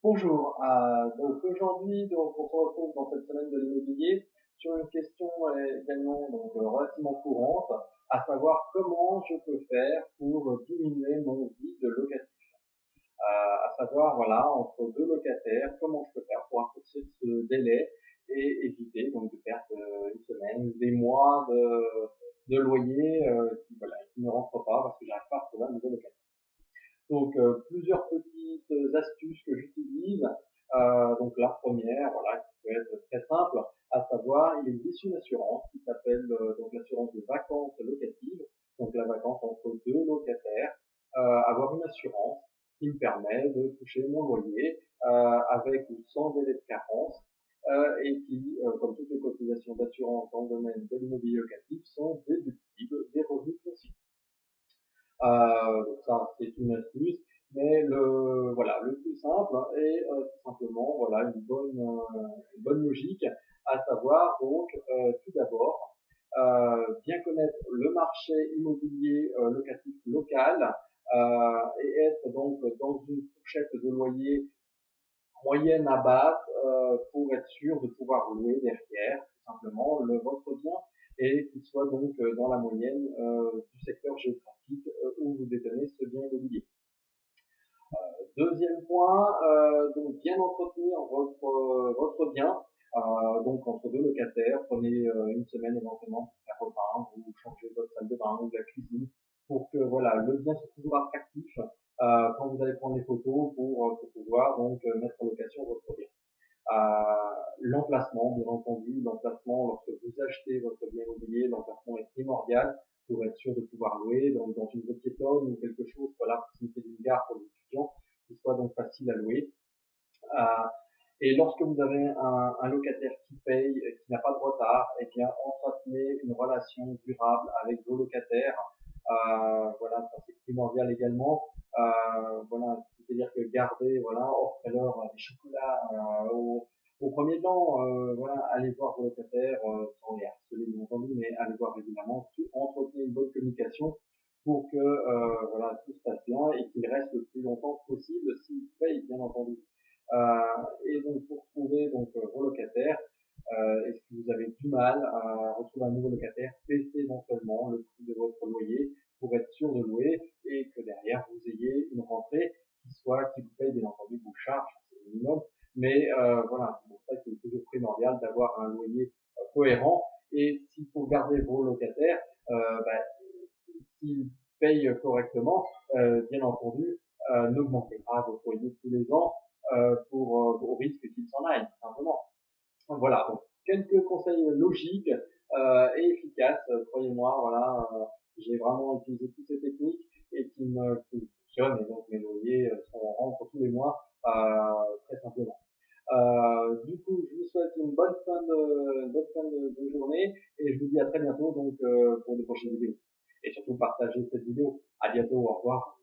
Bonjour, donc aujourd'hui on se retrouve dans cette semaine de l'immobilier sur une question également relativement courante, à savoir comment je peux faire pour diminuer mon vide locatif. À savoir voilà entre deux locataires, comment je peux faire pour raccourcir ce délai et éviter donc de perdre une semaine, des mois de loyer qui ne rentrent pas parce que j'arrive pas à trouver un nouveau locataire. Donc plusieurs petites astuces que j'utilise. Donc la première, voilà, qui peut être très simple, à savoir il existe une assurance qui s'appelle donc l'assurance de vacances locatives. Donc la vacance entre deux locataires, avoir une assurance qui me permet de toucher mon loyer avec ou sans délai de carence et qui, comme toutes les cotisations d'assurance dans le domaine de l'immobilier locatif, sont déductibles des revenus fonciers. Donc ça, c'est une astuce. Mais le plus simple est tout simplement, voilà, une bonne logique, à savoir donc tout d'abord bien connaître le marché immobilier locatif local et être donc dans une fourchette de loyer moyenne à basse pour être sûr de pouvoir louer derrière tout simplement votre bien et qu'il soit donc dans la moyenne du secteur géographique où vous détenez ce bien immobilier. Deuxième point, donc bien entretenir votre bien. Donc entre deux locataires, prenez une semaine éventuellement pour faire repeindre ou changer votre salle de bain ou de la cuisine pour que voilà le bien soit toujours attractif quand vous allez prendre les photos pour pouvoir donc mettre en location votre bien. L'emplacement, bien entendu, l'emplacement lorsque vous achetez votre bien immobilier, l'emplacement est primordial pour être sûr de pouvoir louer dans une zone piétonne ou quelque chose, voilà, à proximité d'une gare pour les étudiants, qui soit donc facile à louer. Euh, et lorsque vous avez un locataire qui paye, qui n'a pas de retard, eh bien, entretenez une relation durable avec vos locataires. Voilà, ça c'est primordial également. Voilà, c'est-à-dire que gardez, voilà, offrez-leur des chocolats au premier temps. Voilà, allez voir vos locataires sans les harceler bien entendu, mais allez voir régulièrement. Entretenez une bonne communication pour que voilà tout se passe bien et qu'ils restent le plus longtemps possible s'ils payent bien entendu. Et donc pour trouver donc vos locataires, est-ce que vous avez du mal à retrouver un nouveau locataire, baissez éventuellement le prix de votre loyer pour être sûr de louer et que derrière vous ayez une rentrée qui vous paye bien entendu vos charges, c'est le minimum. Mais voilà, c'est pour ça qu'il est toujours primordial d'avoir un loyer cohérent. Et s'il faut garder vos locataires, bah, s'ils payent correctement, bien entendu, n'augmentez pas votre loyer tous les ans au risque qu'ils s'en aillent, tout simplement. Voilà, donc quelques conseils logiques et efficaces, croyez-moi, voilà, j'ai vraiment utilisé toutes ces techniques et qui fonctionnent, et donc mes loyers rentrent tous les mois très simplement. Du coup, je vous souhaite une bonne fin de journée et je vous dis à très bientôt donc pour de prochaines vidéos. Et surtout partagez cette vidéo. À bientôt, au revoir.